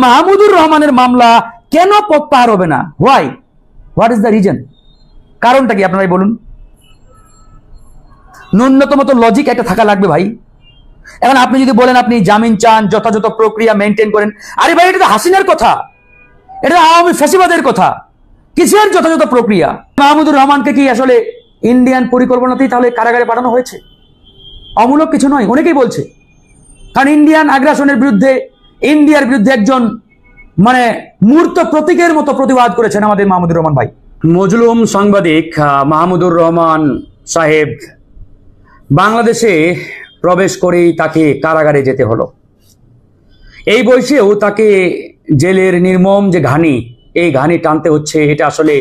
মাহমুদুর রহমানের মামলা কেন প্রত্যাহার হবে না? Why? What is the reason? কারণটা কি আপনারাই বলুন। ন্যূনতম তো লজিক একটা থাকা লাগবে ভাই। এখন আপনি যদি বলেন আপনি জামিন চান, যথাযথ প্রক্রিয়া মেনটেন করেন, আরে ভাই এটা তো হাসিনার কথা, এটা আওয়ামী ফ্যাসিবাদের কথা, কিসের যথাযথ প্রক্রিয়া? মাহমুদুর রহমানকে কি আসলে ইন্ডিয়ান পরিকল্পনাতেই তাহলে কারাগারে পাঠানো হয়েছে? অমূলক কিছু নয়, অনেকেই বলছে। কারণ ইন্ডিয়ান আগ্রাসনের বিরুদ্ধে, ইন্ডিয়ার বিরুদ্ধে একজন মানে মূর্ত প্রতীকের মতো প্রতিবাদ করেছেন আমাদের মাহমুদুর রহমান ভাই। মজলুম সাংবাদিক মাহমুদুর রহমান সাহেব বাংলাদেশে প্রবেশ করেই তাকে কারাগারে যেতে হলো। এই বয়সেও তাকে জেলের নির্মম যে ঘানি, এই ঘানি টানতে হচ্ছে। এটা আসলে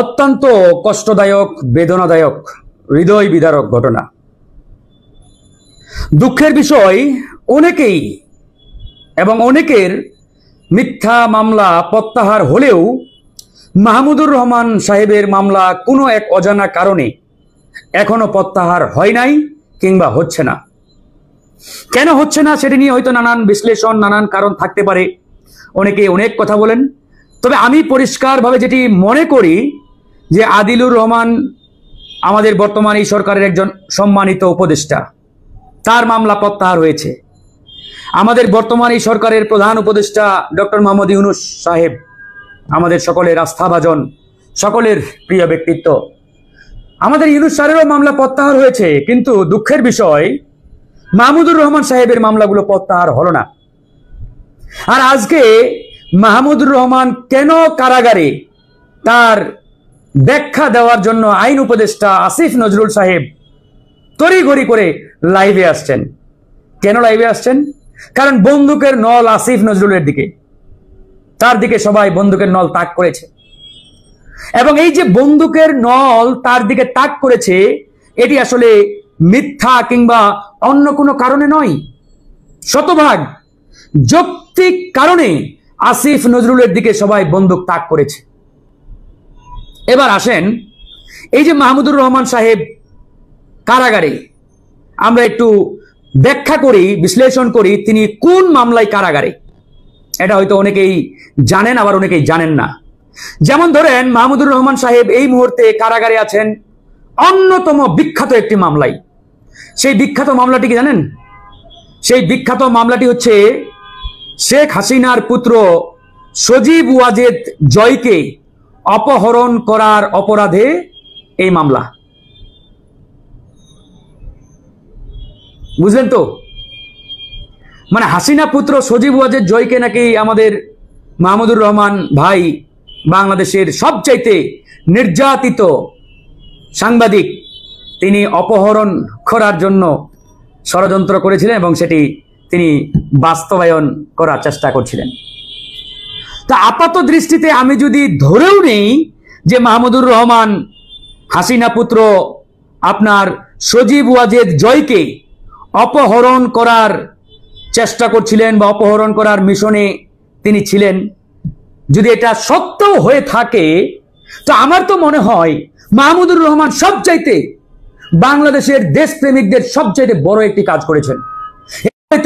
অত্যন্ত কষ্টদায়ক, বেদনাদায়ক, হৃদয় বিদারক ঘটনা। দুঃখের বিষয়, অনেকেই এবং অনেকের মিথ্যা মামলা প্রত্যাহার হলেও মাহমুদুর রহমান সাহেবের মামলা কোনো এক অজানা কারণে এখনো প্রত্যাহার হয় নাই কিংবা হচ্ছে না। কেন হচ্ছে না সেটা নিয়ে হয়তো নানান বিশ্লেষণ, নানান কারণ থাকতে পারে, অনেকে অনেক কথা বলেন। তবে আমি পরিষ্কারভাবে যেটি মনে করি যে আদিলুর রহমান আমাদের বর্তমান এই সরকারের একজন সম্মানিত উপদেষ্টা, তার মামলা প্রত্যাহার হয়েছে। আমাদের বর্তমান এই সরকারের প্রধান উপদেষ্টা ডক্টর মোহাম্মদ ইউনূস সাহেব, আমাদের সকলের আস্থাভাজন, সকলের প্রিয় ব্যক্তিত্ব, আমাদের ইউনূস সাহেবেরও মামলা প্রত্যাহার হয়েছে। কিন্তু দুঃখের বিষয়, মাহমুদুর রহমান সাহেবের মামলাগুলো প্রত্যাহার হলো না। আর আজকে মাহমুদুর রহমান কেন কারাগারে, তার ব্যাখ্যা দেওয়ার জন্য আইন উপদেষ্টা আসিফ নজরুল সাহেব তড়িঘড়ি করে লাইভে আসছেন। কেন লাইভে আসছেন? কারণ বন্দুকের নল আসিফ নজরুলের দিকে, তার দিকে সবাই বন্দুকের নল তাক করেছে। এবং এই যে বন্দুকের নল তার দিকে তাক করেছে, এটি আসলে মিথ্যা কিংবা অন্য কোনো কারণে নয়, শতভাগ যৌক্তিক কারণে আসিফ নজরুলের দিকে সবাই বন্দুক তাক করেছে। এবার আসেন, এই যে মাহমুদুর রহমান সাহেব কারাগারে, আমরা একটু ব্যাখ্যা করি, বিশ্লেষণ করি তিনি কোন মামলায় কারাগারে। এটা হয়তো অনেকেই জানেন, আবার অনেকেই জানেন না। যেমন ধরেন, মাহমুদুর রহমান সাহেব এই মুহূর্তে কারাগারে আছেন অন্যতম বিখ্যাত একটি মামলায়। সেই বিখ্যাত মামলাটি কি জানেন? সেই বিখ্যাত মামলাটি হচ্ছে শেখ হাসিনার পুত্র সজীব ওয়াজেদ জয়কে অপহরণ করার অপরাধে এই মামলা। বুঝলেন তো? মানে হাসিনা পুত্র সজীব ওয়াজেদ জয়কে নাকি আমাদের মাহমুদুর রহমান ভাই, বাংলাদেশের সবচাইতে নির্যাতিত সাংবাদিক, তিনি অপহরণ করার জন্য ষড়যন্ত্র করেছিলেন এবং সেটি তিনি বাস্তবায়ন করার চেষ্টা করছিলেন। তা আপাত দৃষ্টিতে আমি যদি ধরেও নেই যে মাহমুদুর রহমান হাসিনা পুত্র আপনার সজীব ওয়াজেদ জয়কে অপহরণ করার চেষ্টা করছিলেন বা অপহরণ করার মিশনে তিনি ছিলেন, যদি এটা সত্যও হয়ে থাকে, তো আমার তো মনে হয় মাহমুদুর রহমান সবচাইতে বাংলাদেশের দেশপ্রেমিকদের সবচাইতে বড় একটি কাজ করেছেন।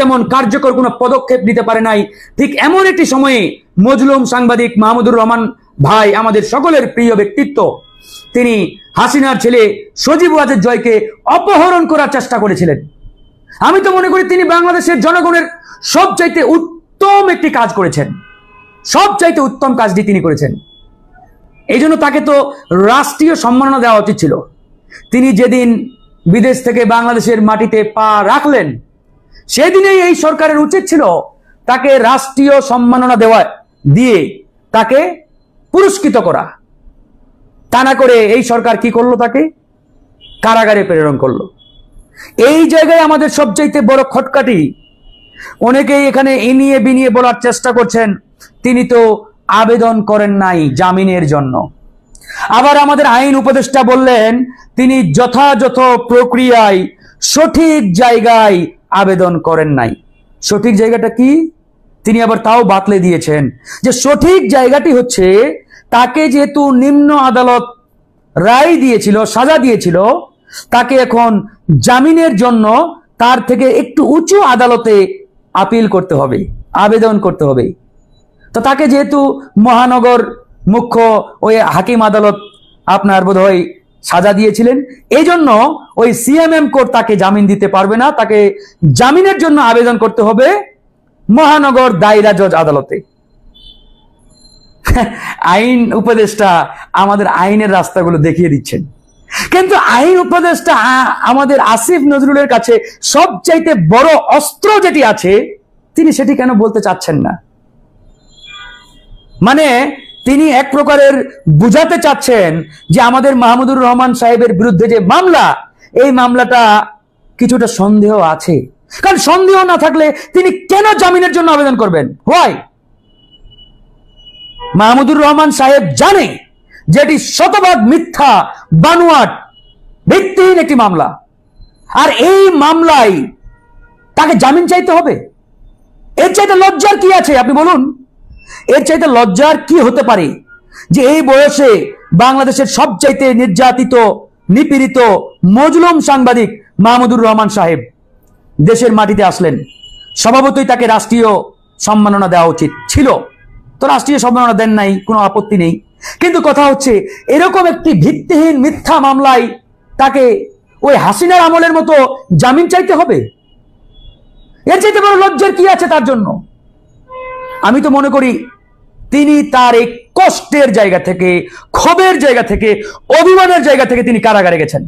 তেমন কার্যকর কোনো পদক্ষেপ নিতে পারে নাই। ঠিক এমন একটি সময়ে মজলুম সাংবাদিক মাহমুদুর রহমান ভাই, আমাদের সকলের প্রিয় ব্যক্তিত্ব, তিনি হাসিনার ছেলে সজীব ওয়াজেদ জয়কে অপহরণ করার চেষ্টা করেছিলেন। আমি তো মনে করি তিনি বাংলাদেশের জনগণের সবচাইতে উত্তম একটি কাজ করেছেন, সবচাইতে উত্তম কাজটি তিনি করেছেন। এই জন্য তাকে তো রাষ্ট্রীয় সম্মাননা দেওয়া উচিত ছিল। তিনি যেদিন বিদেশ থেকে বাংলাদেশের মাটিতে পা রাখলেন, সেদিনেই এই সরকারের উচিত ছিল তাকে রাষ্ট্রীয় সম্মাননা দিয়ে তাকে পুরস্কৃত করা। তা না করে এই সরকার কি করলো? তাকে কারাগারে প্রেরণ করলো। এই জায়গায় আমাদের সবচাইতে বড় খটকাটি, অনেকেই এখানে ইনিয়ে বিনিয়ে বলার চেষ্টা করছেন তিনি তো আবেদন করেন নাই জামিনের জন্য। আবার আমাদের আইন উপদেষ্টা বললেন তিনি যথাযথ প্রক্রিয়ায় সঠিক জায়গায় আবেদন করেন নাই। সঠিক জায়গাটা কি? তিনি আবার তাও বাতলে দিয়েছেন যে সঠিক জায়গাটি হচ্ছে, তাকে যেহেতু নিম্ন আদালত রায় দিয়েছিল, সাজা দিয়েছিল, তাকে এখন জামিনের জন্য তার থেকে একটু উঁচু আদালতে আপিল করতে হবে, আবেদন করতে হবে। তো তাকে যেহেতু মহানগর মুখ্য ওই হাকিম আদালত আপনার বোধহয় সাজা দিয়েছিলেন, এই জন্য ওই সিএমএম কোর্ট তাকে জামিন দিতে পারবে না, তাকে জামিনের জন্য আবেদন করতে হবে মহানগর দায়রা জজ আদালতে। আইন উপদেষ্টা আমাদের আইনের রাস্তাগুলো দেখিয়ে দিচ্ছেন, কিন্তু আইন উপদেষ্টা আমাদের আসিফ নজরুলের কাছে সবচাইতে বড় অস্ত্র যেটি আছে তিনি সেটি কেন বলতে চাচ্ছেন না? মানে তিনি এক প্রকারের বুঝাতে চাচ্ছেন যে আমাদের মাহমুদুর রহমান সাহেবের বিরুদ্ধে যে মামলা, এই মামলাটা কিছুটা সন্দেহ আছে। কারণ সন্দেহ না থাকলে তিনি কেন জামিনের জন্য আবেদন করবেন? হয় মাহমুদুর রহমান সাহেব জানে যে এটি শতভাগ মিথ্যা, বানোয়াট, ভিত্তিহীন একটি মামলা, আর এই মামলায় তাকে জামিন চাইতে হবে। এর চাইতে লজ্জার কি আছে আপনি বলুন? এর চাইতে লজ্জার কি হতে পারে যে এই বয়সে বাংলাদেশের সবচাইতে নির্যাতিত, নিপীড়িত, মজলুম সাংবাদিক মাহমুদুর রহমান সাহেব দেশের মাটিতে আসলেন। স্বভাবতই তাকে রাষ্ট্রীয় সম্মাননা দেওয়া উচিত ছিল, তো রাষ্ট্রীয় সম্মাননা দেন নাই, কোনো আপত্তি নেই। কিন্তু কথা হচ্ছে এরকম একটি ভিত্তিহীন মিথ্যা মামলায় তাকে ওই হাসিনার আমলের মতো জামিন চাইতে হবে? এর চাইতে বড় লজ্জার কি আছে তার জন্য? আমি তো মনে করি তিনি তার এই কষ্টের জায়গা থেকে, ক্ষোভের জায়গা থেকে, অভিমানের জায়গা থেকে তিনি কারাগারে গেছেন।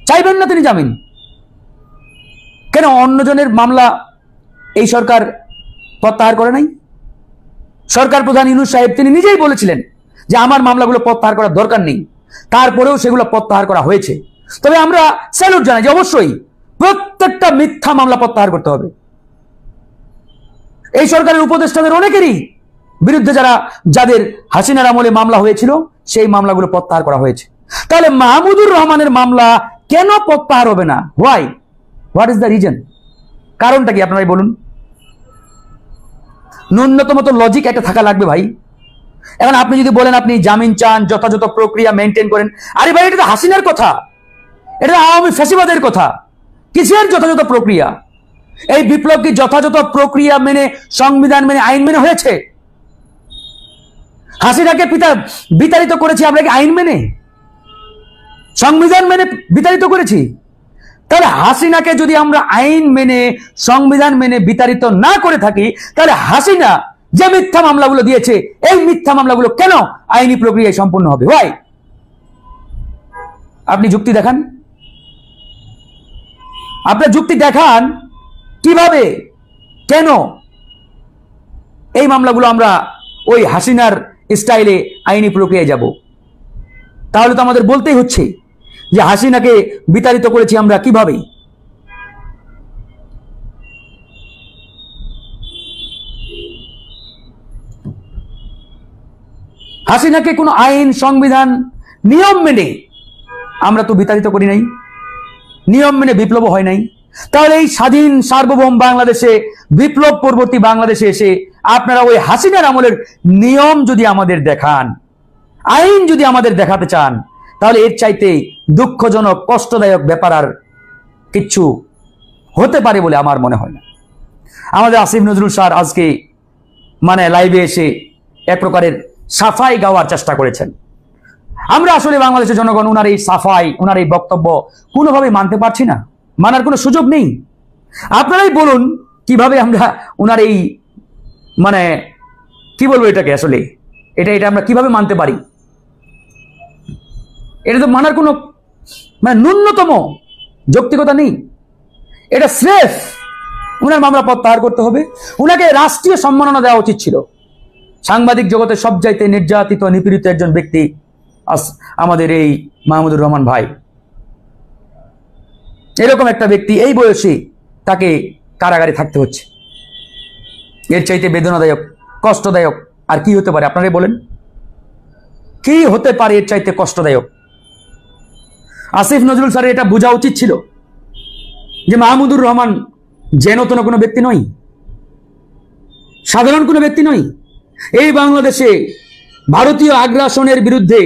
চাইবেন না তিনি জামিন? কেন অন্যজনের মামলা এই সরকার প্রত্যাহার করে নাই? সরকার প্রধান ইউনূস সাহেব তিনি নিজেই বলেছিলেন যে আমার মামলাগুলো প্রত্যাহার করার দরকার নেই, তারপরেও সেগুলো প্রত্যাহার করা হয়েছে। তবে আমরা স্যালুট জানাই যে অবশ্যই প্রত্যেকটা মিথ্যা মামলা প্রত্যাহার করতে হবে। এই সরকারের উপদেষ্টাদের অনেকেরই বিরুদ্ধে যাদের হাসিনার আমলে মামলা হয়েছিল সেই মামলাগুলো প্রত্যাহার করা হয়েছে। তাহলে মাহমুদুর রহমানের মামলা কেন প্রত্যাহার হবে না? Why? What is the reason? কারণটা কি আপনারাই বলুন? ন্যূনতম তো লজিক একটা থাকা লাগবে ভাই। এখন আপনি যদি বলেন আপনি জামিন চান, যথাযথ প্রক্রিয়া মেনটেন করেন, আরে ভাই এটা তো হাসিনার কথা, এটা আওয়ামী ফ্যাসিবাদের কথা। কিসের যথাযথ প্রক্রিয়া? এই বিপ্লব কি যথাযথ প্রক্রিয়া মেনে, সংবিধান মেনে, আইন মেনে হয়েছে? হাসিনাকে বিতাড়িত করেছি আমরা কি আইন মেনে, সংবিধান মেনে বিতাড়িত করেছি? তাহলে হাসিনাকে যদি আমরা আইন মেনে, সংবিধান মেনে বিতাড়িত না করে থাকি, তাহলে হাসিনা যে মিথ্যা মামলাগুলো দিয়েছে এই মিথ্যা মামলাগুলো কেন আইনি প্রক্রিয়ায় সম্পূর্ণ হবে? ভাই আপনি যুক্তি দেখান, আপনার যুক্তি দেখান কিভাবে, কেন এই মামলাগুলো আমরা ওই হাসিনার স্টাইলে আইনি প্রক্রিয়ায় যাব? তাহলে তো আমাদের বলতেই হচ্ছে যে হাসিনাকে বিতাড়িত করেছি আমরা কিভাবে। হাসিনাকে কোনো আইন, সংবিধান, নিয়ম মেনে আমরা তো বিতাড়িত করি নাই, নিয়ম মেনে বিপ্লব হয় নাই। তাহলে এই স্বাধীন সার্বভৌম বাংলাদেশে, বিপ্লব পরবর্তী বাংলাদেশে এসে আপনারা ওই হাসিনার আমলের নিয়ম যদি আমাদের দেখান, আইন যদি আমাদের দেখাতে চান, তাহলে এর চাইতে দুঃখজনক, কষ্টদায়ক ব্যাপার আর কিচ্ছু হতে পারে বলে আমার মনে হয় না। আমাদের আসিফ নজরুল স্যার আজকে লাইভে এসে এক প্রকারের সাফাই গাওয়ার চেষ্টা করেছেন। আমরা আসলে বাংলাদেশের জনগণ ওনার এই সাফাই, ওনার এই বক্তব্য কোনোভাবেই মানতে পারছি না, মানার কোনো সুযোগ নেই। আপনারাই বলুন কিভাবে আমরা ওনার এই কি বলবো এটাকে, আসলে এটা আমরা কিভাবে মানতে পারি? এটা তো মানার কোনো ন্যূনতম যৌক্তিকতা নেই। এটা স্রেফ উনার মামলা প্রত্যাহার করতে হবে, উনাকে রাষ্ট্রীয় সম্মাননা দেওয়া উচিত ছিল। সাংবাদিক জগতের সবচাইতে নির্যাতিত, নিপীড়িত একজন ব্যক্তি আমাদের এই মাহমুদুর রহমান ভাই। এরকম একটা ব্যক্তি এই বয়সে তাকে কারাগারে থাকতে হচ্ছে। এর চাইতে বেদনাদায়ক, কষ্টদায়ক আর কি হতে পারে? আপনারাই বলেন, কি হতে পারে এর চাইতে কষ্টদায়ক? আসিফ নজরুল স্যারের এটা বোঝা উচিত ছিল যে মাহমুদুর রহমান যেন তেন কোনো ব্যক্তি নয়, সাধারণ কোনো ব্যক্তি নয়। এই বাংলাদেশে ভারতীয় আগ্রাসনের বিরুদ্ধে,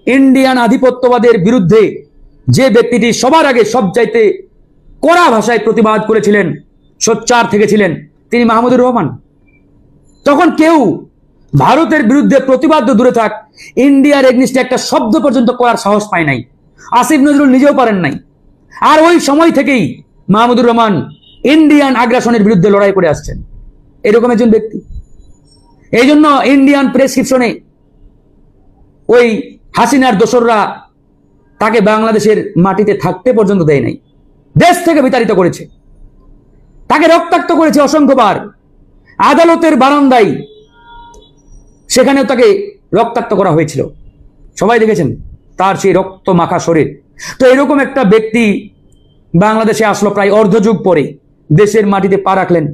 ইন্ডিয়ান আধিপত্যবাদের বিরুদ্ধে যে ব্যক্তিটি সবার আগে সবচাইতে কড়া ভাষায় প্রতিবাদ করেছিলেন, সোচ্চার থেকেছিলেন, তিনি মাহমুদুর রহমান। তখন কেউ ভারতের বিরুদ্ধে প্রতিবাদ তো দূরে থাক, ইন্ডিয়ার এগনিস্টে একটা শব্দ পর্যন্ত করার সাহস পায় নাই। আসিফ নজরুল নিজেও পারেন নাই। আর ওই সময় থেকেই মাহমুদুর রহমান ইন্ডিয়ান আগ্রাসনের বিরুদ্ধে লড়াই করে আসছেন। এরকম একজন ব্যক্তি। এই জন্য ইন্ডিয়ান প্রেসক্রিপশনে ওই হাসিনার দোসররা তাকে বাংলাদেশের মাটিতে থাকতে পর্যন্ত দেয় নাই, দেশ থেকে বিতাড়িত করেছে, তাকে রক্তাক্ত করেছে অসংখ্যবার। আদালতের বারান্দায় সেখানেও তাকে রক্তাক্ত করা হয়েছিল, সবাই দেখেছেন তার সেই রক্ত মাখা শরীর। তো এরকম একটা ব্যক্তি বাংলাদেশে আসলো প্রায় অর্ধযুগ পরে, দেশের মাটিতে পা রাখলেন,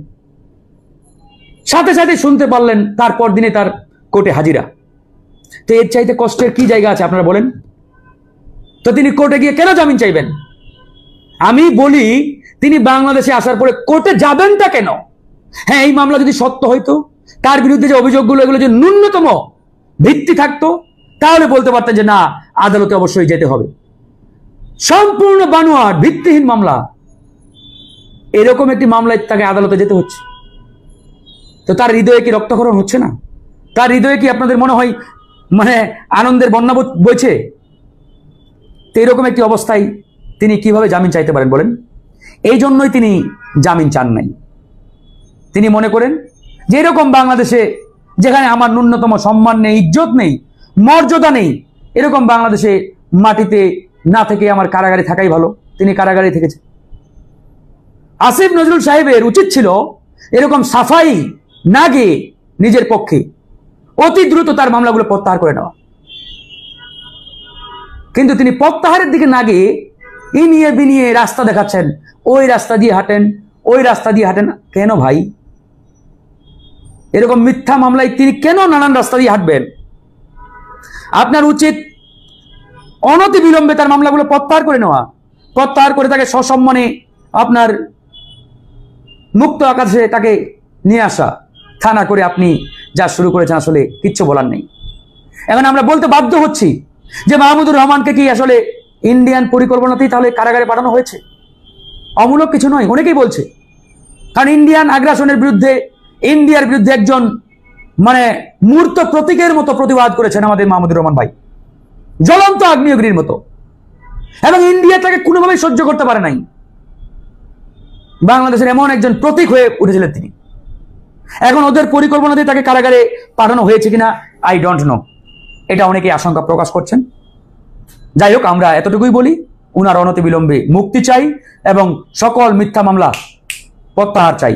সাথে সাথে শুনতে পারলেন তারপর দিনে তার কোর্টে হাজিরা। তো এর চাইতে কষ্টের কি জায়গা আছে আপনারা বলেন? তো তিনি কোর্টে গিয়ে কেন জামিন চাইবেন? আমি বলি, তিনি বাংলাদেশে আসার পরে কোর্টে যাবেনটা কেন? হ্যাঁ, এই মামলা যদি সত্য হইতো, তার বিরুদ্ধে যে অভিযোগগুলো, এগুলো যে ন্যূনতম ভিত্তি থাকতো, তাহলে বলতে পারতেন যে না, আদালতে অবশ্যই যেতে হবে। সম্পূর্ণ বানোয়াট ভিত্তিহীন মামলা, এরকম একটি মামলায় তাকে আদালতে যেতে হচ্ছে। তো তার হৃদয়ে কি রক্তক্ষরণ হচ্ছে না? তার হৃদয়ে কি আপনাদের মনে হয় মানে আনন্দের বন্যা বইছে? তো এরকম একটি অবস্থায় তিনি কিভাবে জামিন চাইতে পারেন বলেন? এই জন্যই তিনি জামিন চান নাই। তিনি মনে করেন যে এরকম বাংলাদেশে, যেখানে আমার ন্যূনতম সম্মান নেই, ইজ্জত নেই, মর্যাদা নেই, এরকম বাংলাদেশে মাটিতে না থেকে আমার কারাগারে থাকাই ভালো। তিনি কারাগারে থেকেছে। আসিফ নজরুল সাহেবের উচিত ছিল এরকম সাফাই না গিয়ে নিজের পক্ষে অতি দ্রুত তার মামলাগুলো প্রত্যাহার করে নেওয়া। কিন্তু তিনি প্রত্যাহারের দিকে না গিয়ে ইনিয়ে বিনিয়ে রাস্তা দেখাচ্ছেন, ওই রাস্তা দিয়ে হাঁটেন, ওই রাস্তা দিয়ে হাঁটেন। কেন ভাই? এরকম মিথ্যা মামলায় তিনি কেন নানান রাস্তা দিয়ে হাঁটবেন? আপনার উচিত অনতি বিলম্বে তার মামলাগুলো প্রত্যাহার করে নেওয়া, প্রত্যাহার করে তাকে সসম্মানে আপনার মুক্ত আকাশে তাকে নিয়ে আসা। থানা করে আপনি যা শুরু করেছেন, আসলে কিচ্ছু বলার নেই। এখন আমরা বলতে বাধ্য হচ্ছি যে মাহমুদুর রহমানকে কি আসলে ইন্ডিয়ান পরিকল্পনাতেই তাহলে কারাগারে পাঠানো হয়েছে? অমূলক কিছু নয়, অনেকেই বলছে। কারণ ইন্ডিয়ান আগ্রাসনের বিরুদ্ধে, ইন্ডিয়ার বিরুদ্ধে একজন মানে মূর্ত প্রতীকের মতো প্রতিবাদ করেছেন আমাদের মাহমুদুর রহমান ভাই, জ্বলন্ত আগ্নেয়গিরির মতো। এবং ইন্ডিয়া তাকে কোনোভাবেই সহ্য করতে পারে নাই। বাংলাদেশের এমন একজন প্রতীক হয়ে উঠেছিলেন তিনি। এখন ওদের পরিকল্পনাতে তাকে কারাগারে পাঠানো হয়েছে কিনা আই ডোন্ট নো, এটা অনেকেই আশঙ্কা প্রকাশ করছেন। যাই হোক, আমরা এতটুকুই বলি, উনার অনতিবিলম্বে মুক্তি চাই এবং সকল মিথ্যা মামলা প্রত্যাহার চাই।